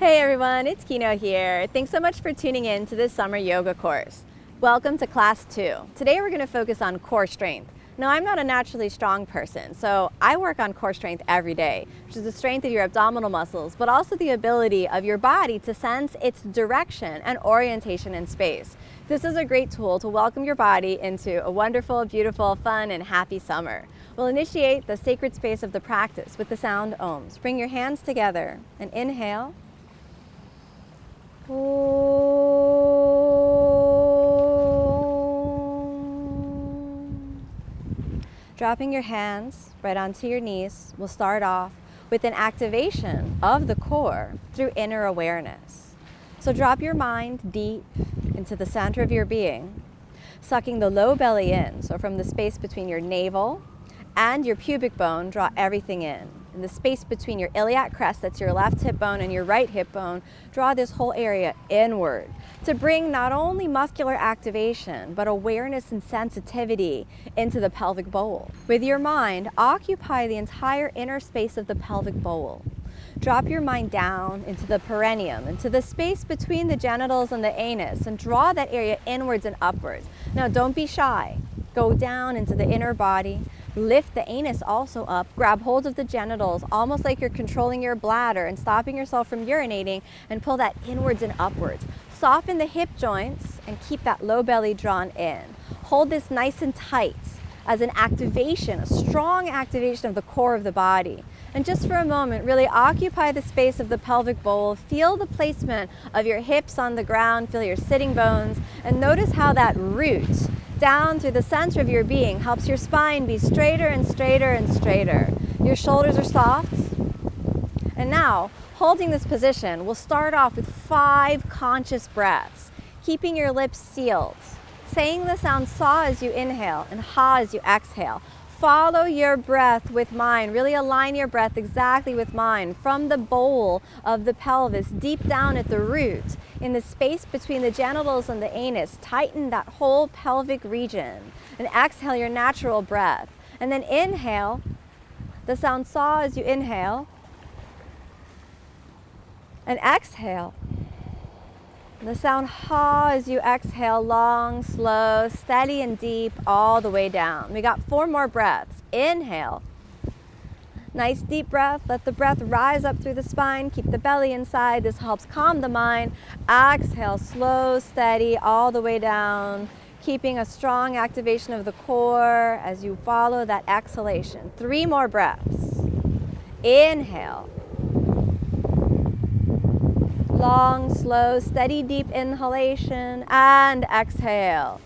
Hey everyone, it's Kino here. Thanks so much for tuning in to this summer yoga course. Welcome to class 2. Today we're going to focus on core strength. Now, I'm not a naturally strong person, so I work on core strength every day, which is the strength of your abdominal muscles, but also the ability of your body to sense its direction and orientation in space. This is a great tool to welcome your body into a wonderful, beautiful, fun, and happy summer. We'll initiate the sacred space of the practice with the sound ohms. Bring your hands together and inhale. Dropping your hands right onto your knees, we'll start off with an activation of the core through inner awareness. So drop your mind deep into the center of your being, sucking the low belly in. So from the space between your navel and your pubic bone, draw everything in. In the space between your iliac crest, that's your left hip bone, and your right hip bone, draw this whole area inward to bring not only muscular activation, but awareness and sensitivity into the pelvic bowl. With your mind, occupy the entire inner space of the pelvic bowl. Drop your mind down into the perineum, into the space between the genitals and the anus, and draw that area inwards and upwards. Now, don't be shy. Go down into the inner body. Lift the anus also up, grab hold of the genitals, almost like you're controlling your bladder and stopping yourself from urinating, and pull that inwards and upwards. Soften the hip joints and keep that low belly drawn in. Hold this nice and tight as an activation, a strong activation of the core of the body. And just for a moment, really occupy the space of the pelvic bowl. Feel the placement of your hips on the ground, feel your sitting bones, and notice how that root down through the center of your being helps your spine be straighter and straighter and straighter. Your shoulders are soft. And now, holding this position, we'll start off with 5 conscious breaths, keeping your lips sealed, saying the sound sa as you inhale and ha as you exhale. Follow your breath with mine. Really align your breath exactly with mine. From the bowl of the pelvis, deep down at the root, in the space between the genitals and the anus, tighten that whole pelvic region. And exhale your natural breath. And then inhale the sound sa as you inhale. And exhale the sound ha as you exhale, long, slow, steady and deep all the way down. We got 4 more breaths. Inhale. Nice deep breath. Let the breath rise up through the spine. Keep the belly inside. This helps calm the mind. Exhale, slow, steady, all the way down. Keeping a strong activation of the core as you follow that exhalation. 3 more breaths. Inhale. Long, slow, steady, deep inhalation, and exhale.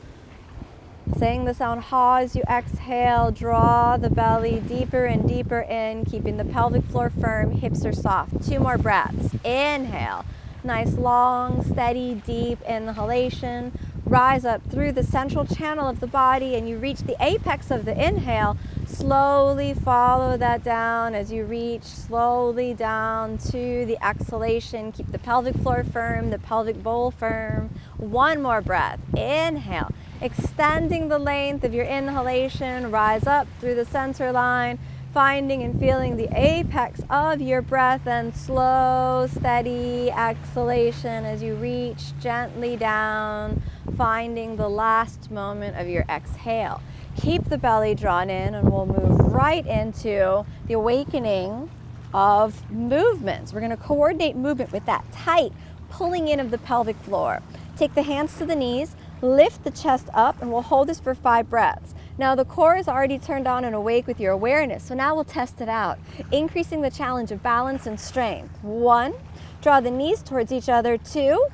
Saying the sound ha as you exhale, draw the belly deeper and deeper in, keeping the pelvic floor firm, hips are soft. 2 more breaths. Inhale. Nice, long, steady, deep inhalation. Rise up through the central channel of the body, and you reach the apex of the inhale. Slowly follow that down as you reach slowly down to the exhalation. Keep the pelvic floor firm, the pelvic bowl firm. 1 more breath. Inhale. Extending the length of your inhalation. Rise up through the center line, finding and feeling the apex of your breath, and slow, steady exhalation as you reach gently down, finding the last moment of your exhale. Keep the belly drawn in, and we'll move right into the awakening of movements. We're going to coordinate movement with that tight pulling in of the pelvic floor. Take the hands to the knees, lift the chest up, and we'll hold this for 5 breaths. Now the core is already turned on and awake with your awareness, so now we'll test it out, increasing the challenge of balance and strength. 1, draw the knees towards each other. 2,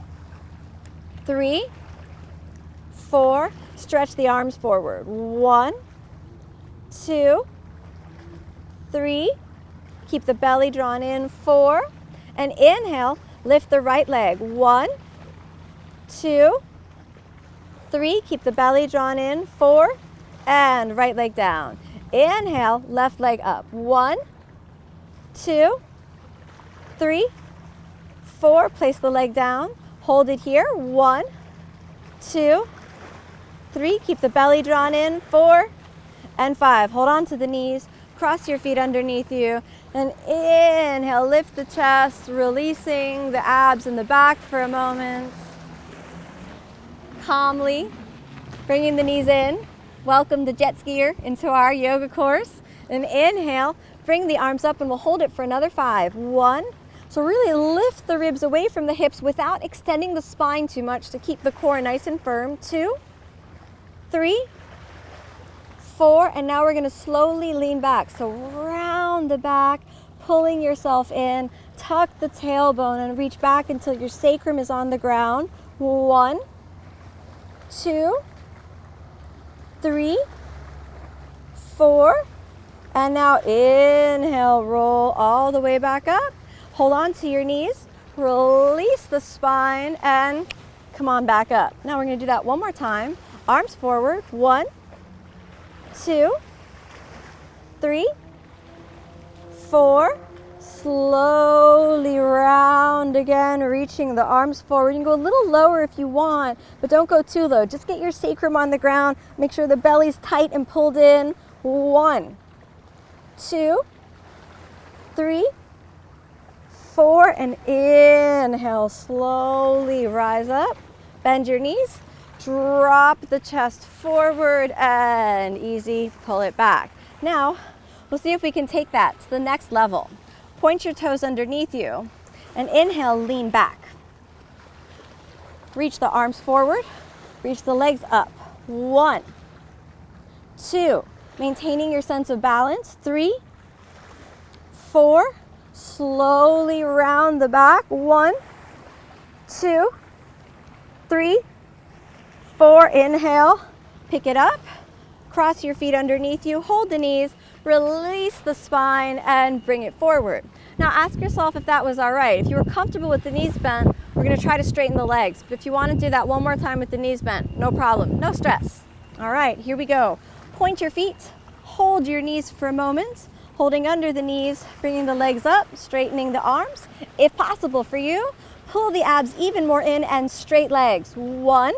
3, 4, stretch the arms forward. 1, 2, 3, keep the belly drawn in. 4, and inhale, lift the right leg. 1, 2, 3, keep the belly drawn in. 4, and right leg down. Inhale, left leg up. 1, 2, 3, 4, place the leg down. Hold it here. 1, 2, 3, keep the belly drawn in. 4 and 5. Hold on to the knees. cross your feet underneath you, and inhale, lift the chest, releasing the abs in the back for a moment. Calmly, bringing the knees in. Welcome the jet skier into our yoga course. And inhale, bring the arms up and we'll hold it for another 5. 1. So really lift the ribs away from the hips without extending the spine too much to keep the core nice and firm. 2, 3, 4, and now we're going to slowly lean back. So round the back, pulling yourself in, tuck the tailbone and reach back until your sacrum is on the ground. 1, 2, 3, 4, and now inhale, roll all the way back up. Hold on to your knees, release the spine, and come on back up. Now we're going to do that one more time. Arms forward. 1, 2, 3, 4. Slowly round again, reaching the arms forward. You can go a little lower if you want, but don't go too low. Just get your sacrum on the ground. Make sure the belly's tight and pulled in. 1, 2, 3, 4, and inhale. Slowly rise up. Bend your knees. Drop the chest forward and easy, pull it back. Now, we'll see if we can take that to the next level. Point your toes underneath you and inhale, lean back. Reach the arms forward, reach the legs up. 1, 2, maintaining your sense of balance. 3, 4, slowly round the back. 1, 2, 3, 4, inhale, pick it up, cross your feet underneath you, hold the knees, release the spine and bring it forward. Now ask yourself if that was all right. If you were comfortable with the knees bent, we're going to try to straighten the legs. But if you want to do that one more time with the knees bent, no problem, no stress. All right, here we go. Point your feet, hold your knees for a moment, holding under the knees, bringing the legs up, straightening the arms. If possible for you, pull the abs even more in and straight legs. 1,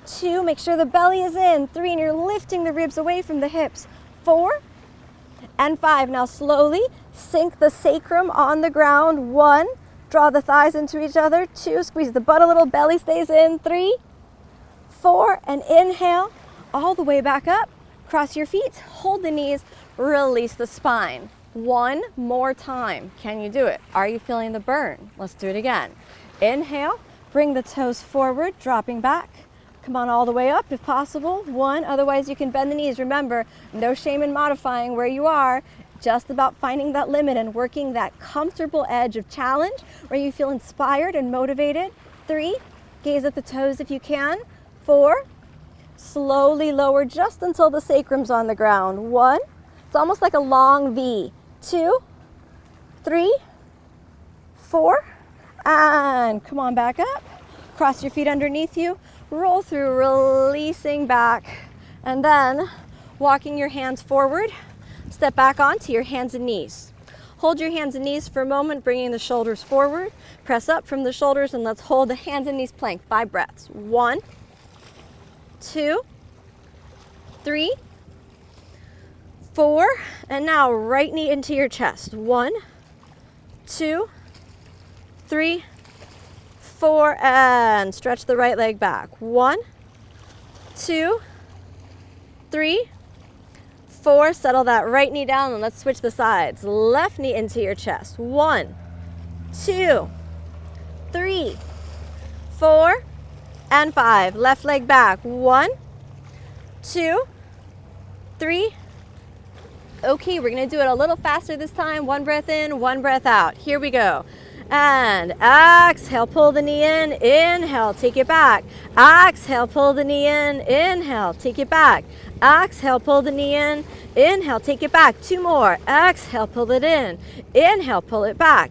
2, make sure the belly is in. 3, and you're lifting the ribs away from the hips. 4 and 5. Now slowly sink the sacrum on the ground. 1, draw the thighs into each other. 2, squeeze the butt a little, belly stays in. 3, 4, and inhale all the way back up. Cross your feet, hold the knees, release the spine. One more time. Can you do it? Are you feeling the burn? Let's do it again. Inhale, bring the toes forward, dropping back. Come on all the way up if possible. 1, otherwise you can bend the knees. Remember, no shame in modifying where you are. Just about finding that limit and working that comfortable edge of challenge where you feel inspired and motivated. 3, gaze at the toes if you can. 4, slowly lower just until the sacrum's on the ground. 1, it's almost like a long V. 2, 3, 4, and come on back up. Cross your feet underneath you. Roll through, releasing back, and then walking your hands forward. Step back onto your hands and knees. Hold your hands and knees for a moment, bringing the shoulders forward. Press up from the shoulders and let's hold the hands and knees plank. 5 breaths. 1, 2, 3, 4, and now right knee into your chest. 1, 2, 3, 4, and stretch the right leg back. 1, 2, 3, 4. Settle that right knee down and let's switch the sides. Left knee into your chest. 1, 2, 3, 4, and 5. Left leg back. 1, 2, 3. Okay, we're gonna do it a little faster this time. 1 breath in, 1 breath out. Here we go. And exhale, pull the knee in, inhale, take it back. Exhale, pull the knee in, inhale, take it back. Exhale, pull the knee in, inhale, take it back. 2 more. Exhale, pull it in, inhale, pull it back.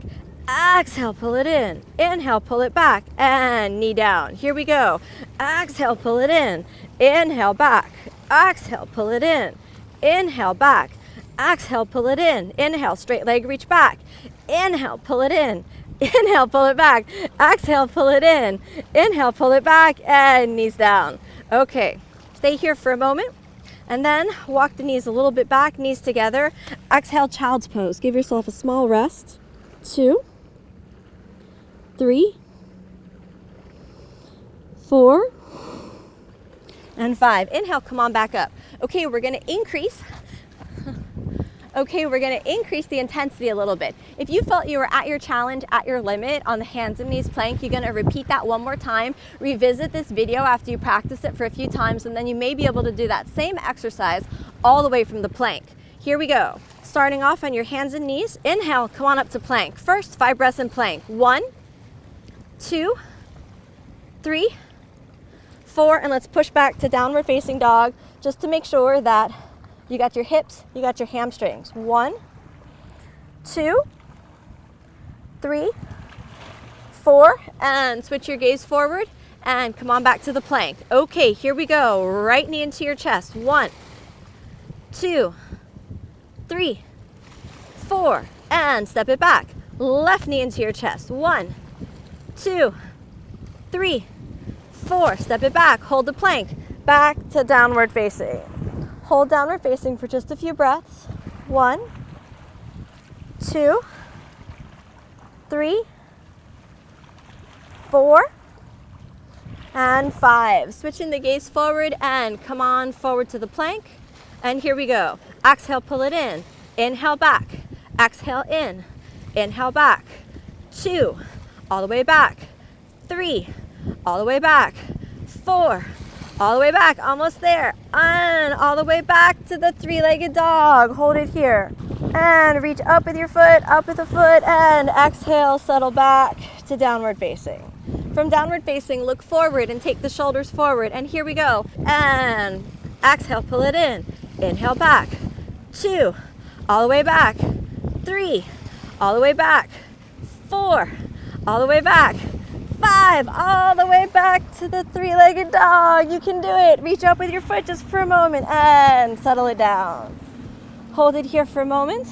Exhale, pull it in, inhale, pull it back, and knee down. Here we go. Exhale, pull it in, inhale, back. Exhale, pull it in, inhale, back. Exhale, pull it in, inhale, straight leg, reach back. Inhale, pull it in, inhale, pull it back. Exhale, pull it in, inhale, pull it back, and knees down. Okay, stay here for a moment. And then walk the knees a little bit back, knees together. Exhale, child's pose. Give yourself a small rest. 2, 3, 4, and 5. Inhale, come on back up. Okay, we're gonna increase. Okay, we're gonna increase the intensity a little bit. If you felt you were at your challenge, at your limit on the hands and knees plank, you're gonna repeat that one more time. Revisit this video after you practice it for a few times, and then you may be able to do that same exercise all the way from the plank. Here we go. Starting off on your hands and knees. Inhale, come on up to plank. First, 5 breaths in plank. 1, 2, 3, 4, and let's push back to downward facing dog just to make sure that you got your hips, you got your hamstrings. 1, 2, 3, 4, and switch your gaze forward and come on back to the plank. Okay, here we go. Right knee into your chest. 1, 2, 3, 4, and step it back. Left knee into your chest. 1, 2, 3, 4, step it back. Hold the plank. Back to downward facing. Hold downward facing for just a few breaths. 1, 2, 3, 4, and 5. Switching the gaze forward and come on forward to the plank. And here we go. Exhale, pull it in. Inhale back. Exhale in. Inhale back. 2, all the way back. 3, all the way back. 4, all the way back, almost there. And all the way back to the 3-legged dog. Hold it here. And reach up with your foot, up with the foot, and exhale, settle back to downward facing. From downward facing, look forward and take the shoulders forward. And here we go. And exhale, pull it in. Inhale back. 2, all the way back. 3, all the way back. 4, all the way back. 5, all the way back to the 3-legged dog. You can do it. Reach up with your foot just for a moment and settle it down. Hold it here for a moment.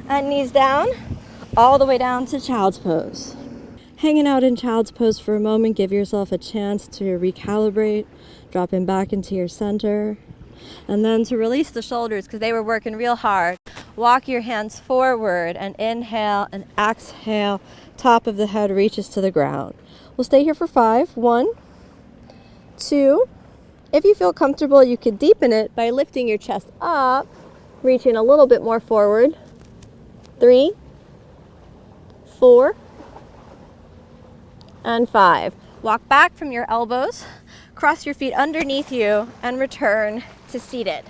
And knees down, all the way down to child's pose. Hanging out in child's pose for a moment, give yourself a chance to recalibrate, dropping back into your center. And then to release the shoulders because they were working real hard. Walk your hands forward and inhale and exhale. Top of the head reaches to the ground. We'll stay here for 5. 1, 2. If you feel comfortable, you could deepen it by lifting your chest up, reaching a little bit more forward. 3, 4, and 5. Walk back from your elbows, cross your feet underneath you, and return to seated.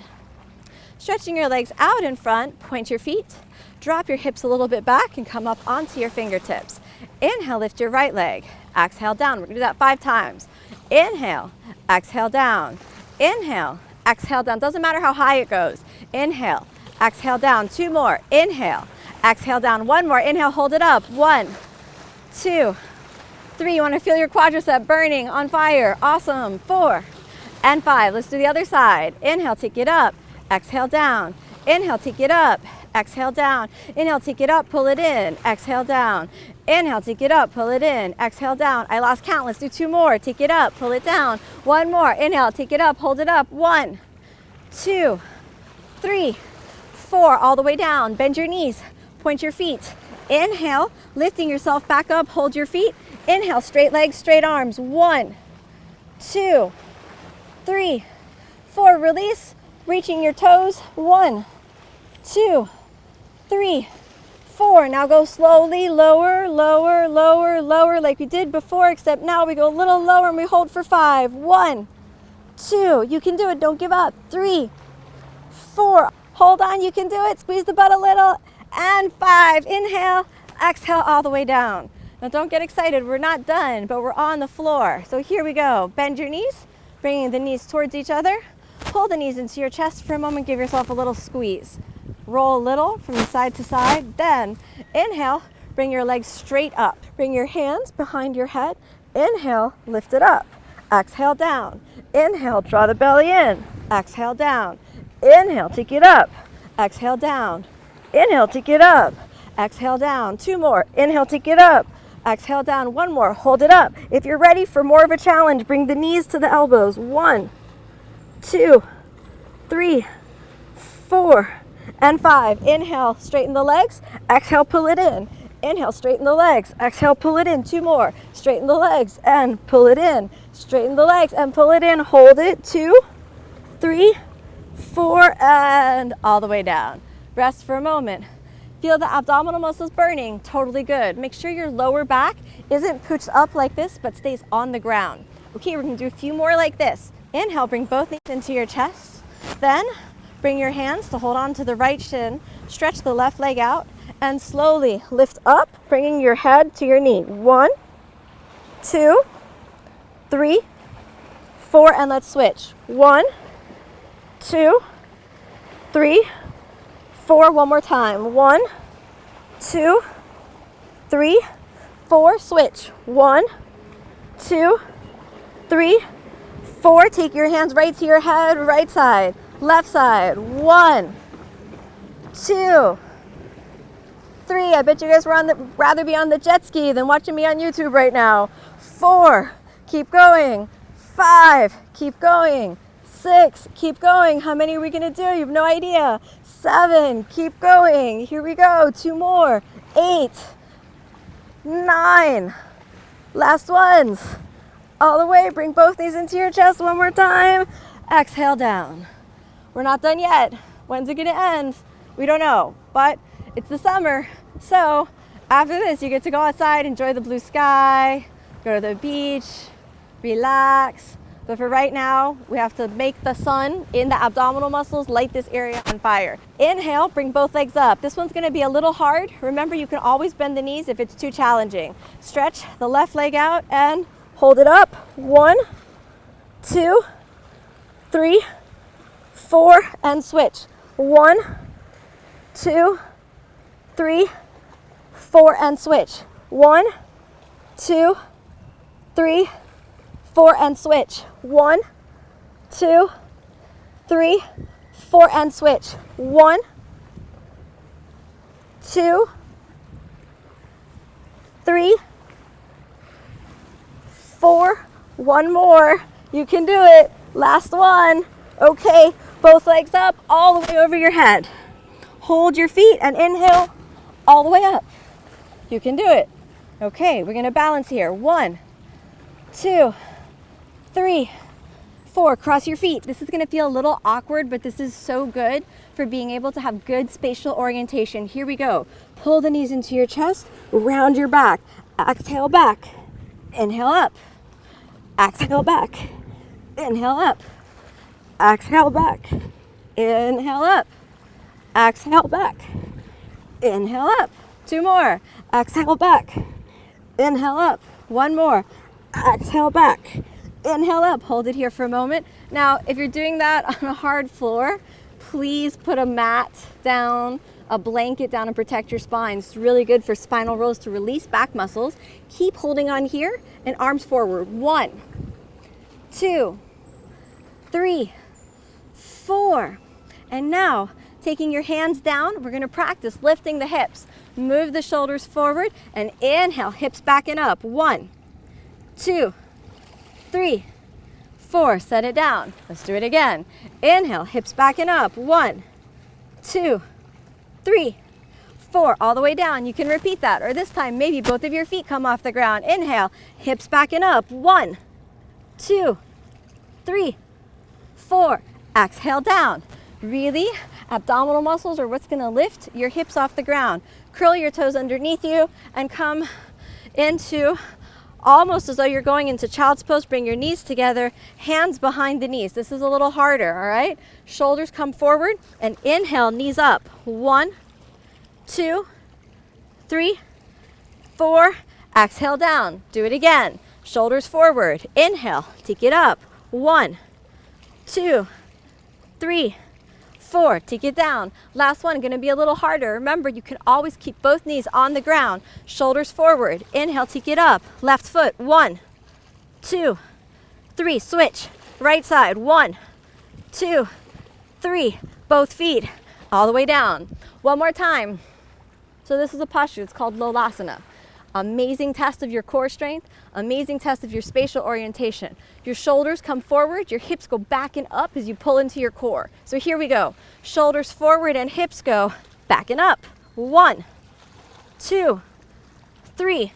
Stretching your legs out in front, point your feet, drop your hips a little bit back and come up onto your fingertips. Inhale, lift your right leg. Exhale down. We're gonna do that 5 times. Inhale, exhale down. Inhale, exhale down. Doesn't matter how high it goes. Inhale, exhale down. 2 more. Inhale, exhale down. 1 more. Inhale, hold it up. 1, 2, 3. You wanna feel your quadricep burning on fire. Awesome. 4 and 5. Let's do the other side. Inhale, take it up. Exhale down. Inhale, take it up. Exhale down. Inhale, take it up, pull it in. Exhale down. Inhale, take it up, pull it in. Exhale down. I lost count. Let's do 2 more. Take it up, pull it down. 1 more. Inhale, take it up, hold it up. 1, 2, 3, 4. All the way down. Bend your knees. Point your feet. Inhale, lifting yourself back up. Hold your feet. Inhale, straight legs, straight arms. 1, 2, 3, 4. Release. Reaching your toes. 1, 2, 3, 4. Now go slowly, lower, lower, lower, lower, like we did before, except now we go a little lower and we hold for 5. 1, 2, you can do it, don't give up. 3, 4, hold on, you can do it. Squeeze the butt a little. And 5, inhale, exhale all the way down. Now don't get excited, we're not done, but we're on the floor. So here we go. Bend your knees, bringing the knees towards each other. Pull the knees into your chest for a moment, give yourself a little squeeze. Roll a little from side to side, then inhale, bring your legs straight up. Bring your hands behind your head. Inhale, lift it up. Exhale down. Inhale, draw the belly in. Exhale down. Inhale, take it up. Exhale down. Inhale, take it up. Exhale down. 2 more. Inhale, take it up. Exhale down. 1 more. Hold it up. If you're ready for more of a challenge, bring the knees to the elbows. 1, 2, 3, 4, and 5. Inhale, straighten the legs. Exhale, pull it in. Inhale, straighten the legs. Exhale, pull it in. 2 more. Straighten the legs and pull it in. Straighten the legs and pull it in. Hold it. 2, 3, 4, and all the way down. Rest for a moment. Feel the abdominal muscles burning. Totally good. Make sure your lower back isn't pushed up like this, but stays on the ground. Okay, we're gonna do a few more like this. Inhale, bring both knees into your chest. Then bring your hands to hold on to the right shin. Stretch the left leg out and slowly lift up, bringing your head to your knee. 1, 2, 3, 4, and let's switch. 1, 2, 3, 4. One more time. 1, 2, 3, 4. Switch. 1, 2, 3, 4. Take your hands right to your head. Right side, left side. 1, 2, 3. I bet you guys rather be on the jet ski than watching me on YouTube right now. 4. Keep going. 5. Keep going. 6. Keep going. How many are we gonna do? You have no idea. 7. Keep going. Here we go. 2 more. 8. 9. Last ones. All the way. Bring both knees into your chest one more time. Exhale down. We're not done yet. When's it gonna end? We don't know, but it's the summer. So after this, you get to go outside, enjoy the blue sky, go to the beach, relax. But for right now, we have to make the sun in the abdominal muscles light this area on fire. Inhale, bring both legs up. This one's gonna be a little hard. Remember, you can always bend the knees if it's too challenging. Stretch the left leg out and hold it up. 1, 2, 3, 4, and switch. 1, 2, 3, 4, and switch. 1, 2, 3, 4, and switch. 1, 2, 3, 4, and switch. 1, 2, 3, 4. One more. You can do it. Last one. Okay, both legs up, all the way over your head. Hold your feet and inhale all the way up. You can do it. Okay, we're gonna balance here. 1, 2, 3, 4. Cross your feet. This is gonna feel a little awkward, but this is so good for being able to have good spatial orientation. Here we go. Pull the knees into your chest, round your back. Exhale back. Inhale up. Exhale back. Inhale up. Exhale back. Inhale up. Exhale back. Inhale up. 2 more. Exhale back. Inhale up. 1 more. Exhale back. Inhale up. Hold it here for a moment. Now, if you're doing that on a hard floor, please put a mat down, a blanket down, and protect your spine. It's really good for spinal rolls to release back muscles. Keep holding on here and arms forward. 1, 2, 3, 4. And now, taking your hands down, we're gonna practice lifting the hips. Move the shoulders forward and inhale, hips back and up. 1, 2, 3, 4. Set it down. Let's do it again. Inhale, hips back and up. 1, 2, 3, 4. All the way down. You can repeat that. Or this time, maybe both of your feet come off the ground. Inhale, hips back and up. 1, 2, 3, 4. Exhale down. Really, abdominal muscles are what's gonna lift your hips off the ground. Curl your toes underneath you and come into almost as though you're going into child's pose. Bring your knees together, hands behind the knees. This is a little harder, all right? Shoulders come forward and inhale, knees up. 1, 2, 3, 4. Exhale down. Do it again. Shoulders forward. Inhale, take it up. 1, 2, 3, 4. Take it down. Last one, gonna be a little harder. Remember, you can always keep both knees on the ground. Shoulders forward. Inhale, take it up. Left foot. 1, 2, 3. Switch. Right side. 1, 2, 3. Both feet all the way down. One more time. So this is a posture. It's called Lolasana. Amazing test of your core strength, amazing test of your spatial orientation. Your shoulders come forward, your hips go back and up as you pull into your core. So here we go. Shoulders forward and hips go back and up. 1, 2, 3,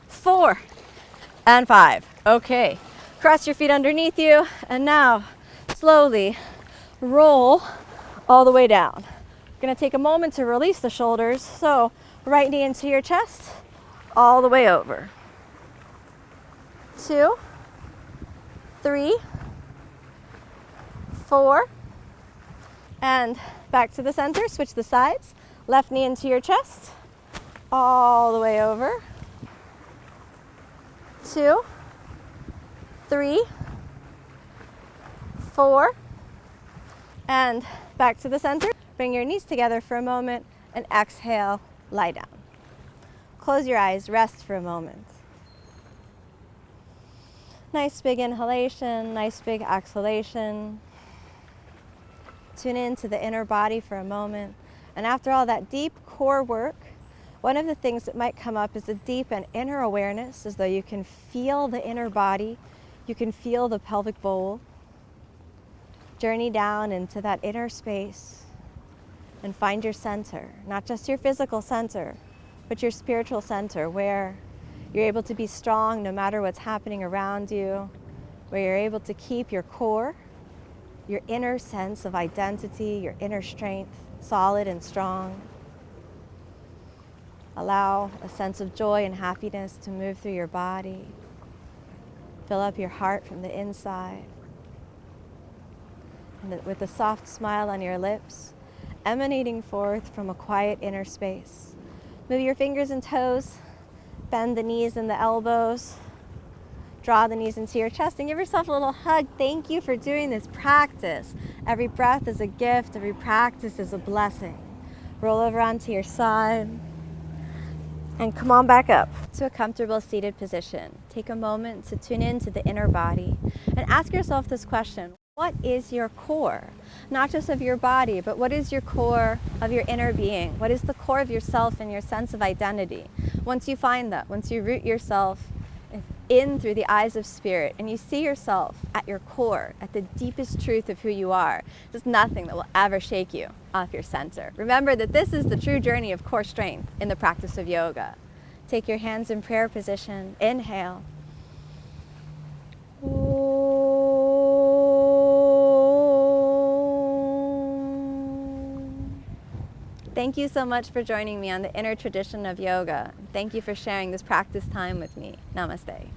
4, and 5. Okay, cross your feet underneath you, and now slowly roll all the way down. You're gonna take a moment to release the shoulders. So right knee into your chest, all the way over. 2, 3, 4, and back to the center. Switch the sides. Left knee into your chest, all the way over. 2, 3, 4, and back to the center. Bring your knees together for a moment and exhale, lie down. Close your eyes, rest for a moment. Nice big inhalation, nice big exhalation. Tune into the inner body for a moment. And after all that deep core work, one of the things that might come up is a deep and inner awareness, as though you can feel the inner body, you can feel the pelvic bowl. Journey down into that inner space and find your center, not just your physical center, but your spiritual center, where you're able to be strong no matter what's happening around you, where you're able to keep your core, your inner sense of identity, your inner strength, solid and strong. Allow a sense of joy and happiness to move through your body. Fill up your heart from the inside. And with a soft smile on your lips, emanating forth from a quiet inner space. Move your fingers and toes, bend the knees and the elbows, draw the knees into your chest, and give yourself a little hug. Thank you for doing this practice. Every breath is a gift, every practice is a blessing. Roll over onto your side, and come on back up to a comfortable seated position. Take a moment to tune into the inner body, and ask yourself this question. What is your core? Not just of your body, but what is your core of your inner being? What is the core of yourself and your sense of identity? Once you find that, once you root yourself in through the eyes of spirit, and you see yourself at your core, at the deepest truth of who you are, there's nothing that will ever shake you off your center. Remember that this is the true journey of core strength in the practice of yoga. Take your hands in prayer position. Inhale. Thank you so much for joining me on the inner tradition of yoga. Thank you for sharing this practice time with me. Namaste.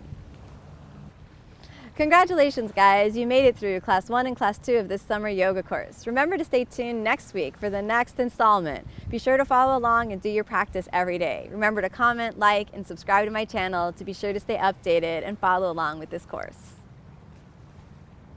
Congratulations, guys. You made it through Class 1 and Class 2 of this summer yoga course. Remember to stay tuned next week for the next installment. Be sure to follow along and do your practice every day. Remember to comment, like, and subscribe to my channel to be sure to stay updated and follow along with this course.